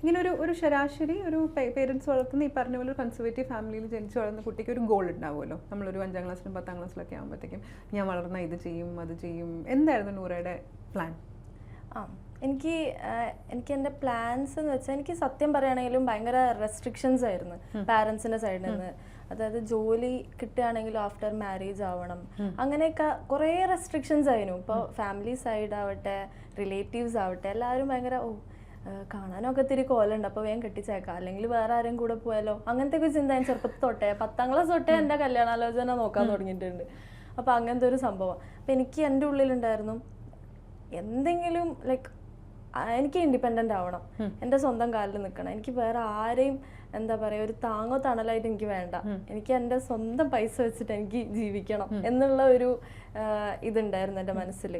ഇങ്ങനെ ഒരു ശരാശരി ഒരു പേരൻസ് വളർത്തുന്ന ഈ പറഞ്ഞ പോലെ ഒരു കൺസർവേറ്റീവ് ഫാമിലിയിൽ ജനിച്ച് വളർന്ന കുട്ടിക്ക് ഒരു ഗോൾ ഉണ്ടാവുമല്ലോ. നമ്മളൊരു 5ാം ക്ലാസ്സിലും 10ാം ക്ലാസ്സിലൊക്കെ ആകുമ്പോഴത്തേക്കും ഞാൻ വളർന്ന ഇത് ചെയ്യും അത് ചെയ്യും. എന്തായിരുന്നു നൂറയുടെ പ്ലാൻ? എനിക്ക് എൻ്റെ പ്ലാൻസ് എന്ന് വെച്ചാൽ എനിക്ക് സത്യം പറയുകയാണെങ്കിലും ഭയങ്കര റെസ്ട്രിക്ഷൻസ് ആയിരുന്നു പാരൻസിൻ്റെ സൈഡിൽ നിന്ന്. അതായത് ജോലി കിട്ടുകയാണെങ്കിലും ആഫ്റ്റർ മാരേജ് ആവണം, അങ്ങനെയൊക്കെ കുറേ റെസ്ട്രിക്ഷൻസ് ആയിരുന്നു. ഇപ്പോൾ ഫാമിലി സൈഡ് ആവട്ടെ റിലേറ്റീവ്സ് ആവട്ടെ എല്ലാവരും ഭയങ്കര കാണാനൊക്കെ ഇത്തിരി കോലുണ്ട് അപ്പോൾ വേഗം കെട്ടിച്ചേക്കാം, അല്ലെങ്കിൽ വേറെ ആരെയും കൂടെ പോയാലോ, അങ്ങനത്തെ ഒക്കെ ചിന്ത ഞാൻ ചെറുപ്പത്തിൽ തൊട്ടേ 10ാം ക്ലാസ് തൊട്ടേ എൻ്റെ കല്യാണാലോചന നോക്കാൻ തുടങ്ങിയിട്ടുണ്ട്. അപ്പോൾ അങ്ങനത്തെ ഒരു സംഭവം. അപ്പോൾ എനിക്ക് എൻ്റെ ഉള്ളിലുണ്ടായിരുന്നു എന്തെങ്കിലും ലൈക്ക് എനിക്ക് ഇൻഡിപെൻഡൻ്റ് ആവണം, എൻ്റെ സ്വന്തം കാലിൽ നിൽക്കണം, എനിക്ക് വേറെ ആരെയും എന്താ പറയുക ഒരു താങ്ങോ തണലായിട്ട് എനിക്ക് വേണ്ട, എനിക്ക് എൻ്റെ സ്വന്തം പൈസ വെച്ചിട്ട് എനിക്ക് ജീവിക്കണം എന്നുള്ള ഒരു ഇതുണ്ടായിരുന്നു എൻ്റെ മനസ്സിൽ.